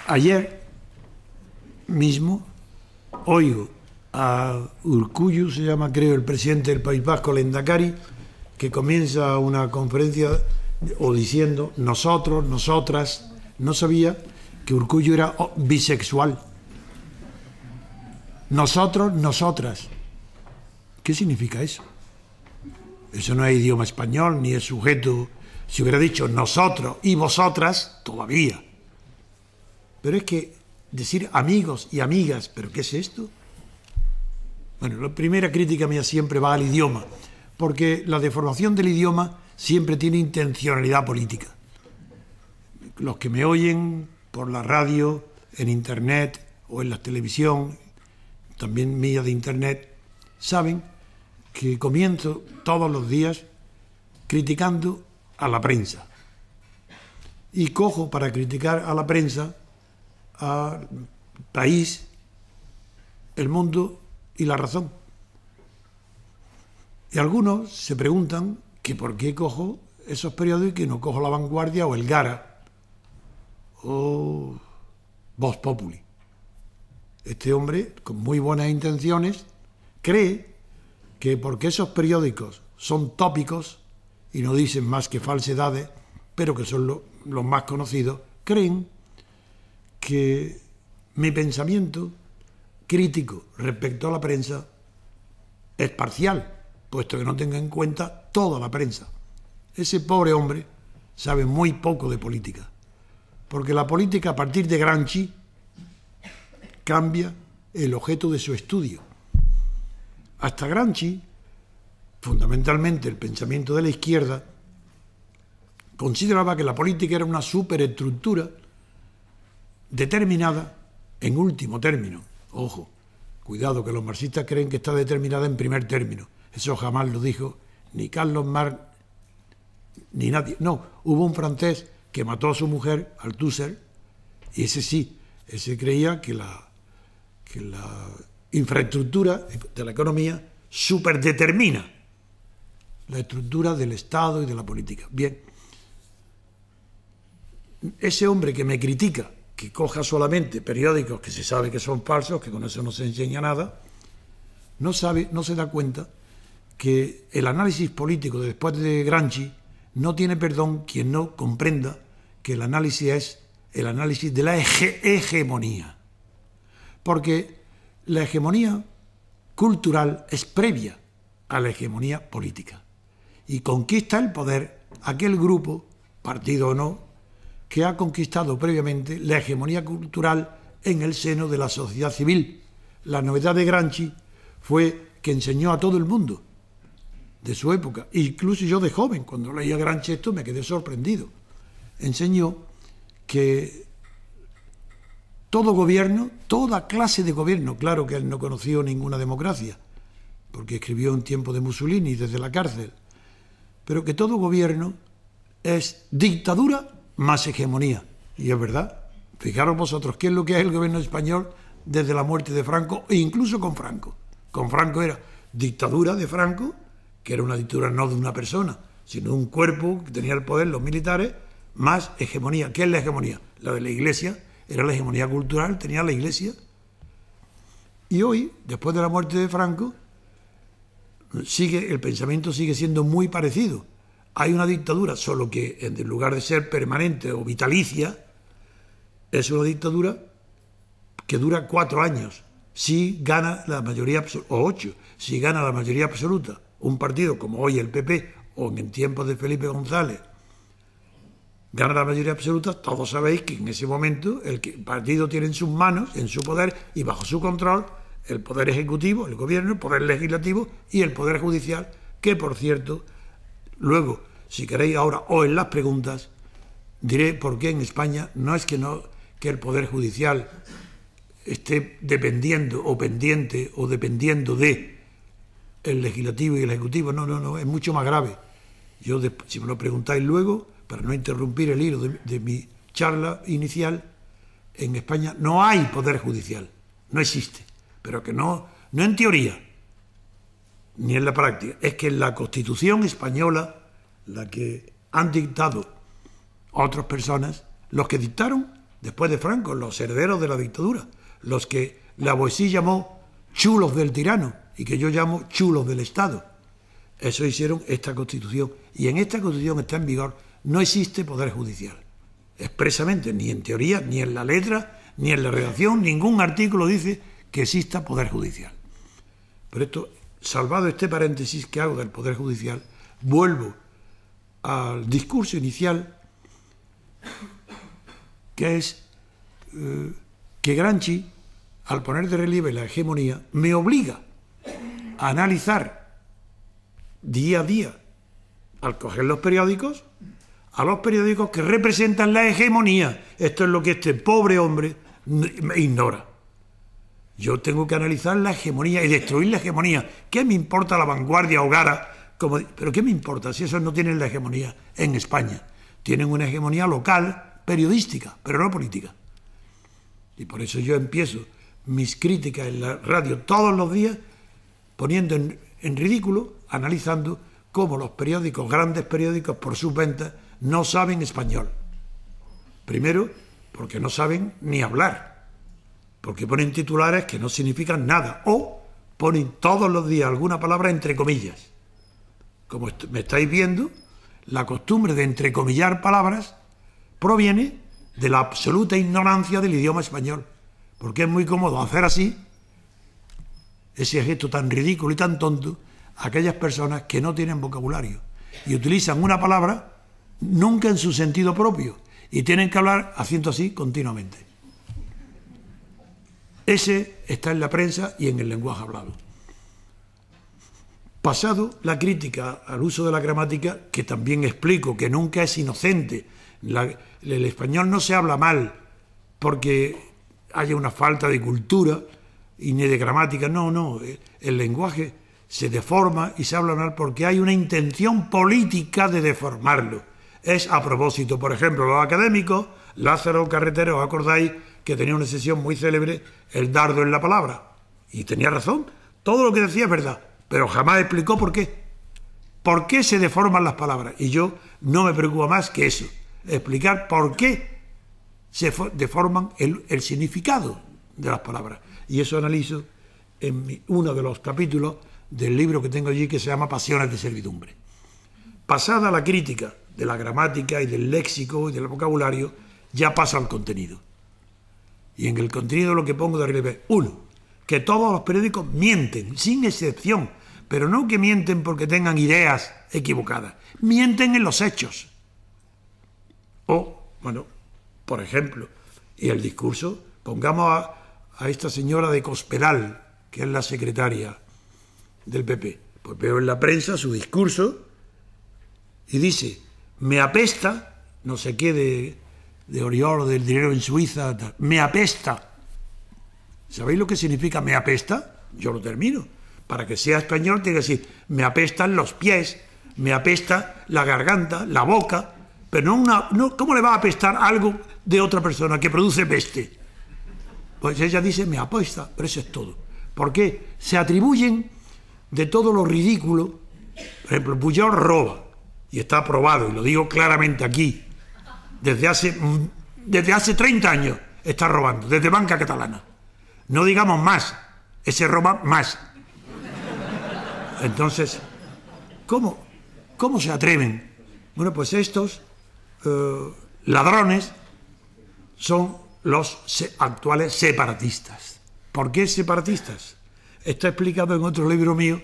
Ayer mismo oigo a Urkullu, se llama creo el presidente del País Vasco, Lehendakari, que comienza una conferencia o diciendo nosotros, nosotras. No sabía que Urkullu era bisexual. Nosotros, nosotras. ¿Qué significa eso? Eso no es idioma español, ni es sujeto. Si hubiera dicho nosotros y vosotras, todavía. Pero es que decir amigos y amigas, ¿pero qué es esto? Bueno, la primera crítica mía siempre va al idioma, porque la deformación del idioma siempre tiene intencionalidad política. Los que me oyen por la radio, en internet o en la televisión, también mía de internet, saben que comienzo todos los días criticando a la prensa. Y cojo para criticar a la prensa al País, El Mundo y La Razón. Y algunos se preguntan que por qué cojo esos periódicos y que no cojo La Vanguardia o El Gara o Voz Populi. Este hombre, con muy buenas intenciones, cree que porque esos periódicos son tópicos y no dicen más que falsedades, pero que son los más conocidos, creen que mi pensamiento crítico respecto a la prensa es parcial, puesto que no tenga en cuenta toda la prensa. Ese pobre hombre sabe muy poco de política, porque la política a partir de Gramsci cambia el objeto de su estudio. Hasta Gramsci, fundamentalmente el pensamiento de la izquierda, consideraba que la política era una superestructura determinada en último término. Ojo, cuidado, que los marxistas creen que está determinada en primer término. Eso jamás lo dijo ni Carlos Marx ni nadie. No, hubo un francés que mató a su mujer, Althusser, y ese sí, ese creía que la infraestructura de la economía superdetermina la estructura del Estado y de la política. Bien, ese hombre que me critica que coja solamente periódicos que se sabe que son falsos, que con eso no se enseña nada, no se da cuenta que el análisis político de después de Gramsci no tiene perdón quien no comprenda que el análisis es el análisis de la hegemonía. Porque la hegemonía cultural es previa a la hegemonía política. Y conquista el poder aquel grupo, partido o no, que ha conquistado previamente la hegemonía cultural en el seno de la sociedad civil. La novedad de Gramsci fue que enseñó a todo el mundo de su época, incluso yo de joven, cuando leía Gramsci esto me quedé sorprendido. Enseñó que todo gobierno, toda clase de gobierno, claro que él no conoció ninguna democracia, porque escribió en tiempo de Mussolini desde la cárcel, pero que todo gobierno es dictadura más hegemonía. Y es verdad. Fijaros vosotros qué es lo que es el gobierno español desde la muerte de Franco e incluso con Franco. Con Franco era dictadura de Franco, que era una dictadura no de una persona, sino de un cuerpo que tenía el poder, los militares, más hegemonía. ¿Qué es la hegemonía? La de la Iglesia, era la hegemonía cultural, tenía la Iglesia. Y hoy, después de la muerte de Franco, el pensamiento sigue siendo muy parecido. Hay una dictadura, solo que en lugar de ser permanente o vitalicia, es una dictadura que dura 4 años, si gana la mayoría absoluta, o 8, si gana la mayoría absoluta. Un partido como hoy el PP, o en tiempos de Felipe González, gana la mayoría absoluta, todos sabéis que en ese momento el partido tiene en sus manos, en su poder y bajo su control, el poder ejecutivo, el gobierno, el poder legislativo y el poder judicial, que por cierto, luego, si queréis ahora o en las preguntas, diré por qué en España no es que el Poder Judicial esté dependiendo o pendiente o dependiendo de el Legislativo y el Ejecutivo. No, es mucho más grave. Yo, si me lo preguntáis luego, para no interrumpir el hilo de mi charla inicial, en España no hay Poder Judicial, no existe, pero que no en teoría, ni en la práctica. Es que en la Constitución española, la que han dictado otras personas, los que dictaron después de Franco, los herederos de la dictadura, los que Lavoisier llamó chulos del tirano y que yo llamo chulos del Estado. Eso hicieron esta Constitución. Y en esta Constitución está en vigor, no existe poder judicial. Expresamente, ni en teoría, ni en la letra, ni en la redacción, ningún artículo dice que exista poder judicial. Pero esto, salvado este paréntesis que hago del poder judicial, vuelvo al discurso inicial, que es que Gramsci, al poner de relieve la hegemonía, me obliga a analizar día a día, al coger los periódicos, a los periódicos que representan la hegemonía. Esto es lo que este pobre hombre ignora. Yo tengo que analizar la hegemonía y destruir la hegemonía. ¿Qué me importa La Vanguardia o Gara? Pero ¿qué me importa si esos no tienen la hegemonía en España? Tienen una hegemonía local, periodística, pero no política. Y por eso yo empiezo mis críticas en la radio todos los días poniendo en ridículo, analizando cómo los periódicos, grandes periódicos por sus ventas, no saben español. Primero, porque no saben ni hablar, porque ponen titulares que no significan nada, o ponen todos los días alguna palabra entre comillas. Como me estáis viendo, la costumbre de entrecomillar palabras proviene de la absoluta ignorancia del idioma español, porque es muy cómodo hacer así, ese gesto tan ridículo y tan tonto, a aquellas personas que no tienen vocabulario y utilizan una palabra nunca en su sentido propio y tienen que hablar haciendo así continuamente. Ese está en la prensa y en el lenguaje hablado. Pasado la crítica al uso de la gramática, que también explico que nunca es inocente. El español no se habla mal porque haya una falta de cultura y ni de gramática. No, no. El lenguaje se deforma y se habla mal porque hay una intención política de deformarlo. Es a propósito, por ejemplo, los académicos, Lázaro Carretero, ¿os acordáis que tenía una sesión muy célebre, el dardo en la palabra? Y tenía razón, todo lo que decía es verdad, pero jamás explicó por qué. ¿Por qué se deforman las palabras? Y yo no me preocupa más que eso, explicar por qué se deforman el significado de las palabras. Y eso analizo en uno de los capítulos del libro que tengo allí que se llama Pasiones de servidumbre. Pasada la crítica de la gramática y del léxico y del vocabulario, ya pasa al contenido. Y en el contenido lo que pongo de relieve, uno, que todos los periódicos mienten, sin excepción, pero no que mienten porque tengan ideas equivocadas, mienten en los hechos. O, bueno, por ejemplo, y el discurso, pongamos a esta señora de Cospedal, que es la secretaria del PP. Pues veo en la prensa su discurso y dice, me apesta, no sé qué de Oriol, del dinero en Suiza, tal, me apesta. ¿Sabéis lo que significa me apesta? Yo lo termino. Para que sea español tiene que decir, me apestan los pies, me apesta la garganta, la boca, pero no, ¿cómo le va a apestar algo de otra persona que produce peste? Pues ella dice, me apesta, pero eso es todo. ¿Por qué? Se atribuyen de todo lo ridículo. Por ejemplo, Pujol roba, y está aprobado, y lo digo claramente aquí, desde hace 30 años está robando, desde Banca Catalana. No digamos más, ese roba más. Entonces, ¿cómo se atreven? Bueno, pues estos ladrones son los actuales separatistas. ¿Por qué separatistas? Está explicado en otro libro mío,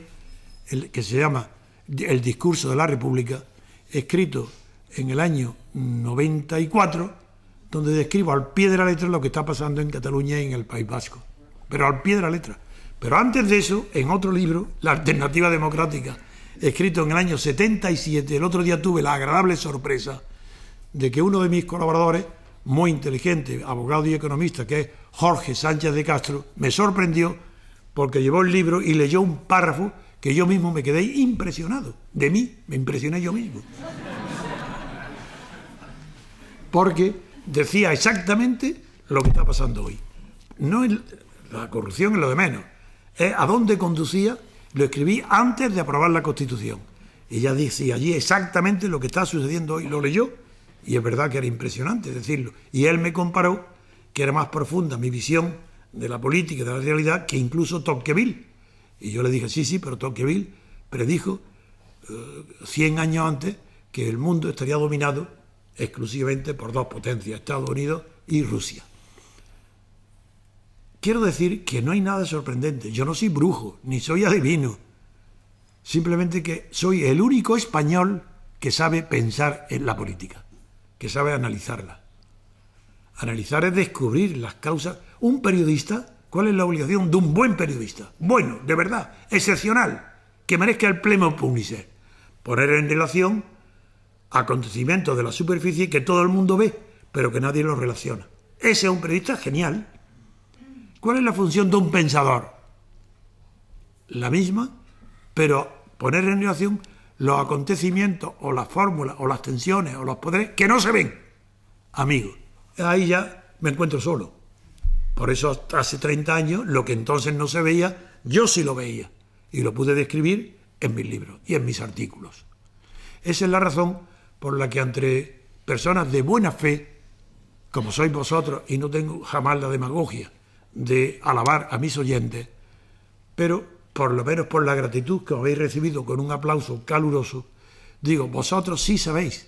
que se llama El discurso de la República, escrito en el año 94, donde describo al pie de la letra lo que está pasando en Cataluña y en el País Vasco. Pero al pie de la letra. Pero antes de eso, en otro libro, La Alternativa Democrática, escrito en el año 77, el otro día tuve la agradable sorpresa de que uno de mis colaboradores, muy inteligente, abogado y economista, que es Jorge Sánchez de Castro, me sorprendió porque llevó el libro y leyó un párrafo que yo mismo me quedé impresionado. De mí, me impresioné yo mismo. Porque decía exactamente lo que está pasando hoy. No es la corrupción es lo de menos. Es a dónde conducía, lo escribí antes de aprobar la Constitución. Y ya decía allí exactamente lo que está sucediendo hoy. Lo leyó y es verdad que era impresionante decirlo. Y él me comparó que era más profunda mi visión de la política y de la realidad que incluso Tocqueville. Y yo le dije, sí, pero Tocqueville predijo 100 años antes que el mundo estaría dominado exclusivamente por dos potencias, Estados Unidos y Rusia. Quiero decir que no hay nada sorprendente. Yo no soy brujo, ni soy adivino. Simplemente que soy el único español que sabe pensar en la política, que sabe analizarla. Analizar es descubrir las causas. Un periodista, ¿cuál es la obligación de un buen periodista? Bueno, de verdad, excepcional, que merezca el premio Pulitzer. Poner en relación acontecimientos de la superficie que todo el mundo ve, pero que nadie los relaciona. Ese es un periodista genial. ¿Cuál es la función de un pensador? La misma, pero poner en relación los acontecimientos o las fórmulas o las tensiones o los poderes que no se ven. Amigos, ahí ya me encuentro solo. Por eso hace 30 años lo que entonces no se veía, yo sí lo veía y lo pude describir en mis libros y en mis artículos. Esa es la razón por la que entre personas de buena fe, como sois vosotros, y no tengo jamás la demagogia de alabar a mis oyentes, pero por lo menos por la gratitud que habéis recibido con un aplauso caluroso, digo, vosotros sí sabéis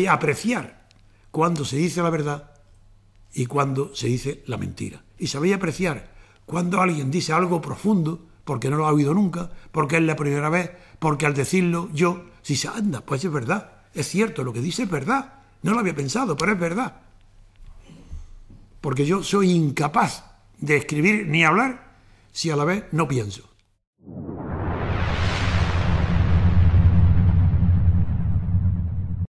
apreciar cuando se dice la verdad y cuando se dice la mentira. Y sabéis apreciar cuando alguien dice algo profundo, porque no lo ha oído nunca, porque es la primera vez, porque al decirlo yo, si se anda, pues es verdad, es cierto, lo que dice es verdad, no lo había pensado, pero es verdad. Porque yo soy incapaz de escribir ni hablar si a la vez no pienso.